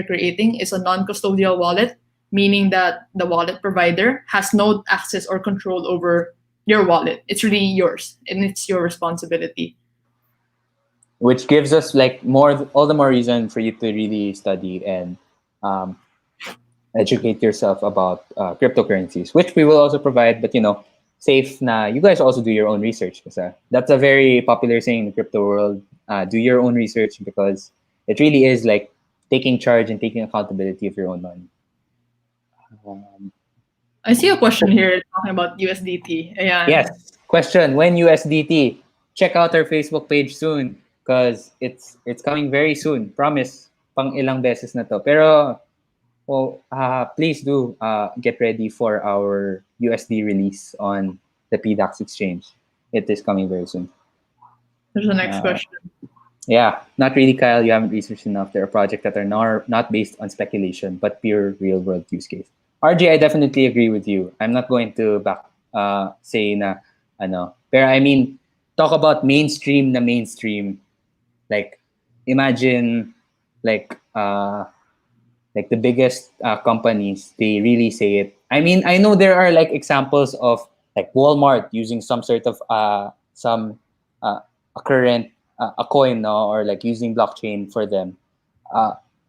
creating is a non-custodial wallet, meaning that the wallet provider has no access or control over your wallet. It's really yours and it's your responsibility. which gives us like all the more reason for you to really study and um, educate yourself about cryptocurrencies, which we will also provide. But safe na you guys also do your own research, kasi that's a very popular saying in the crypto world. Do your own research, because it really is like taking charge and taking accountability of your own money. I see a question here talking about USDT. Ayan. Yes. Question: when USDT? Check out our Facebook page soon, because it's coming very soon. Promise. Pang ilang beses na to. Pero please do get ready for our USD release on the PDAX exchange. It is coming very soon. There's the next question. Yeah, not really, Kyle. You haven't researched enough. There are projects that are not based on speculation, but pure real world use case. RJ, I definitely agree with you. I'm not going to say na ano. Pero I mean, talk about mainstream na mainstream. Like, imagine like the biggest companies, they really say it. I mean, I know there are like examples of like Walmart using some sort of some a current a coin, no, or like using blockchain for them.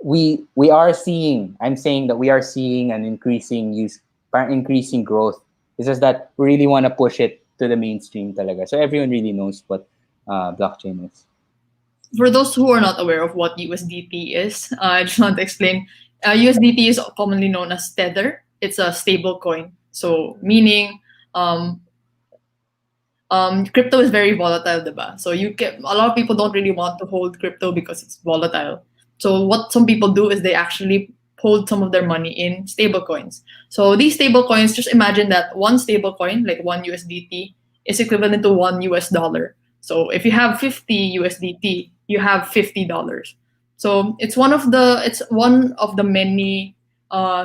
we are seeing. I'm saying that we are seeing an increasing growth. It's just that we really want to push it to the mainstream talaga, so everyone really knows what blockchain is. For those who are not aware of what USDT is, I just want to explain. USDT is commonly known as Tether. It's a stable coin. So meaning, um, crypto is very volatile, diba? So a lot of people don't really want to hold crypto because it's volatile. So what some people do is they actually hold some of their money in stable coins. So these stable coins, just imagine that one stable coin, like one USDT, is equivalent to $1. So if you have 50 USDT, you have $50. So it's one of the many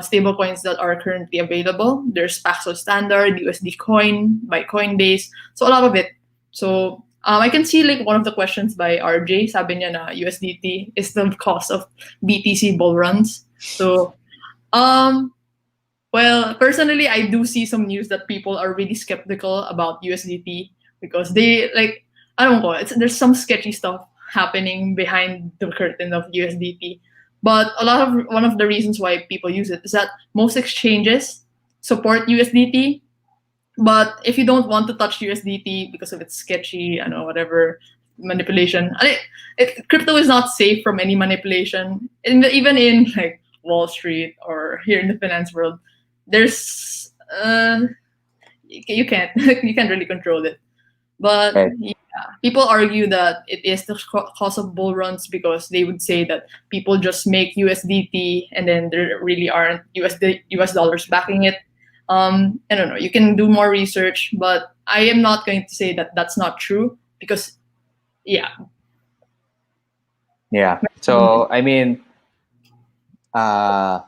stable coins that are currently available. There's Paxos Standard, USD Coin by Coinbase, so a lot of it. So I can see like one of the questions by RJ, sabi niya na USDT is the cost of BTC bull runs. So um, well, personally, I do see some news that people are really skeptical about USDT because they like I don't know. There's some sketchy stuff happening behind the curtain of USDT. But one of the reasons why people use it is that most exchanges support USDT. But if you don't want to touch USDT because of its sketchy, I don't know, whatever manipulation, crypto is not safe from any manipulation. Even in like Wall Street or here in the finance world, there's you can't you can't really control it. But Right. yeah, people argue that it is the cause of bull runs because they would say that people just make USDT and then there really aren't US dollars backing it. I don't know. You can do more research, but I am not going to say that that's not true because yeah. Yeah. So I mean, uh,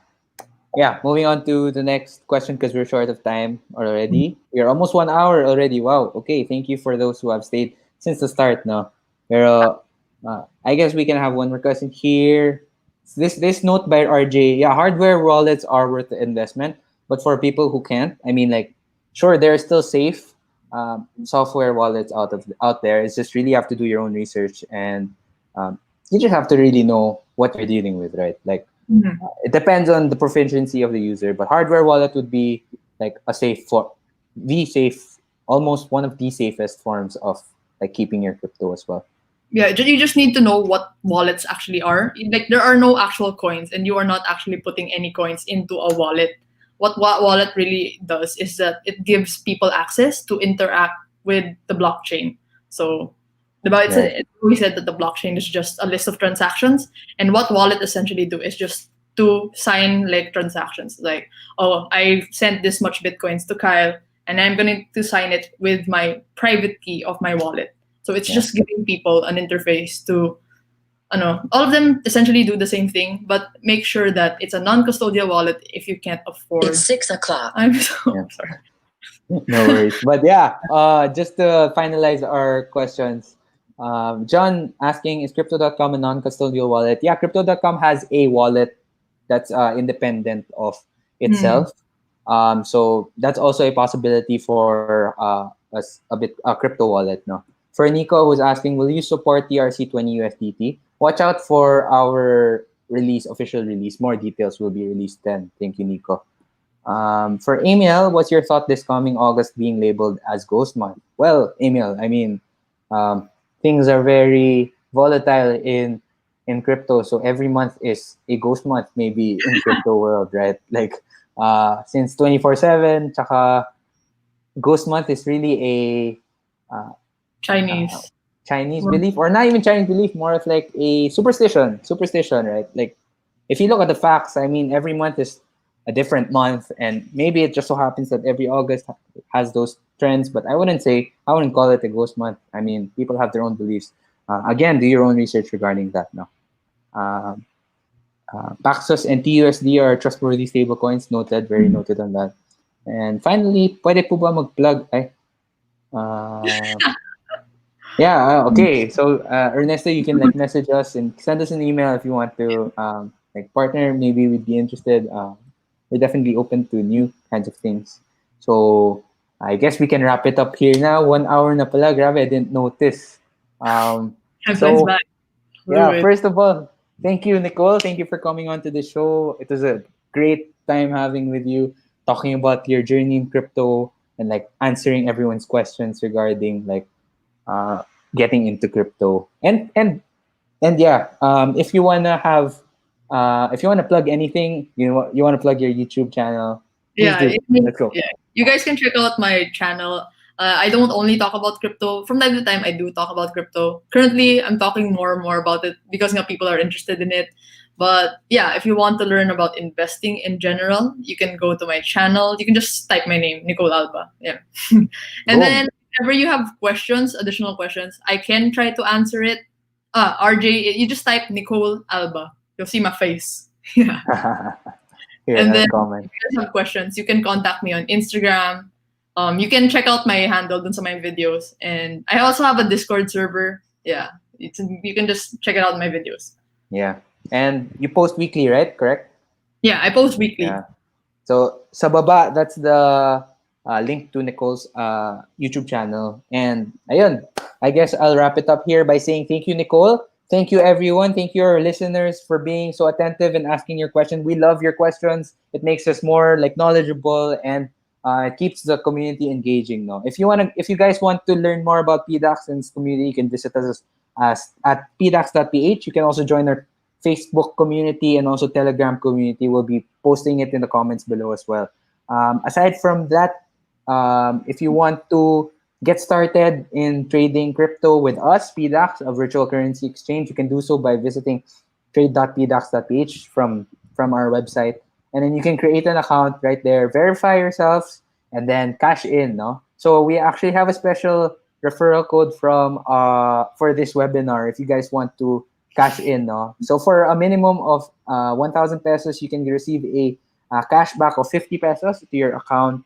yeah. Moving on to the next question because we're short of time already. We're almost 1 hour already. Wow. Okay. Thank you for those who have stayed since the start. No, pero I guess we can have one more question here. This note by RJ. Yeah, hardware wallets are worth the investment, but for people who can't, I mean, like, sure, they're still safe. Software wallets out there. It's just really have to do your own research, and you just have to really know what you're dealing with, right? Like, Mhm. it depends on the proficiency of the user, but hardware wallet would be like the safe, almost one of the safest forms of like keeping your crypto as well. Yeah, you just need to know what wallets actually are. Like there are no actual coins, and you are not actually putting any coins into a wallet. What wallet really does is that it gives people access to interact with the blockchain. So, Right. we said that the blockchain is just a list of transactions, and what wallet essentially do is just to sign like transactions. Like, oh, I sent this much bitcoins to Kyle, and I'm going to sign it with my private key of my wallet. So it's Yeah. just giving people an interface to, I don't know, all of them essentially do the same thing, but make sure that it's a non-custodial wallet if you can't afford. It's 6 o'clock. I'm so Yeah. sorry. No worries. But yeah, just to finalize our questions, John asking, is Crypto.com a non-custodial wallet? Yeah, Crypto.com has a wallet that's independent of itself. So that's also a possibility for a crypto wallet. No, for Nico who's asking, will you support TRC20 USDT? Watch out for our official release. More details will be released then. Thank you, Nico. For Emil, what's your thought this coming August being labeled as Ghost Month? Well, Emil, I mean, um, things are very volatile in crypto, so every month is a ghost month, maybe in crypto world, right? Like, since 24/7, tsaka Ghost Month is really a uh, Chinese. Chinese belief, or not even Chinese belief, more of like a superstition, right? Like, if you look at the facts, I mean, every month is a different month, and maybe it just so happens that every August has those trends, but I wouldn't call it a ghost month. I mean, people have their own beliefs. Again, do your own research regarding that. No, um, Paxos and TUSD are trustworthy stablecoins. Noted, very noted on that. And finally, pwede po ba mag-plug? Uh, Yeah, okay. So, Ernesto, you can like message us and send us an email if you want to like partner. Maybe we'd be interested. We're definitely open to new kinds of things. So, I guess we can wrap it up here now. 1 hour na pala. Grabe, I didn't notice. Time flies So, by. yeah, Rude. first of all, Thank you, Nicole. Thank you for coming on to the show. It was a great time having with you, talking about your journey in crypto and like answering everyone's questions regarding like uh, getting into crypto. And yeah, if you wanna plug anything, you wanna plug your YouTube channel, please Yeah, do. Let's go. yeah. You guys can check out my channel. I don't only talk about crypto. From time to time, I do talk about crypto. Currently, I'm talking more and more about it because now people are interested in it. But yeah, if you want to learn about investing in general, you can go to my channel. You can just type my name, Nicole Alba. Yeah. And Boom. then whenever you have questions, additional questions, I can try to answer it. RJ, you just type Nicole Alba. You'll see my face. Yeah. Here, And I'll then comment. if you guys have questions, you can contact me on Instagram. You can check out my handle dun sa my videos. And I also have a Discord server. Yeah. You can just check it out in my videos. Yeah. And you post weekly, right? Correct? Yeah, I post weekly. Yeah. So sa baba, that's the link to Nicole's YouTube channel. And ayun, I guess I'll wrap it up here by saying thank you, Nicole. Thank you, everyone. Thank you, our listeners, for being so attentive and asking your questions. We love your questions. It makes us more like knowledgeable and it keeps the community engaging. No, if you guys want to learn more about PDAX and its community, you can visit us at pdax.ph. You can also join our Facebook community and also Telegram community. We'll be posting it in the comments below as well. Aside from that, if you want to get started in trading crypto with us, PDAX, a virtual currency exchange, you can do so by visiting trade.pdax.ph from our website. And then you can create an account right there, verify yourselves, and then cash in. No, so we actually have a special referral code from for this webinar if you guys want to cash in. No, so for a minimum of 1,000 pesos, you can receive a cash back of 50 pesos to your account.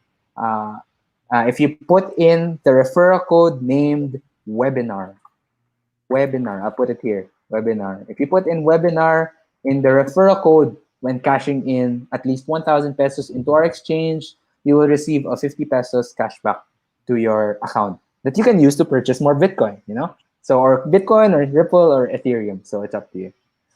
If you put in the referral code named webinar, I'll put it here, webinar. If you put in webinar in the referral code when cashing in at least 1,000 pesos into our exchange, you will receive a 50 pesos cashback to your account that you can use to purchase more Bitcoin, So, or Bitcoin or Ripple or Ethereum. So it's up to you.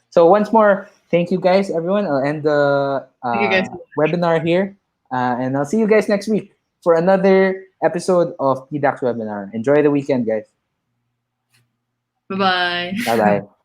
So once more, thank you guys, everyone. I'll end the Thank you guys. webinar here. And I'll see you guys next week for another episode of PDAX webinar. Enjoy the weekend, guys. Bye bye. Bye bye.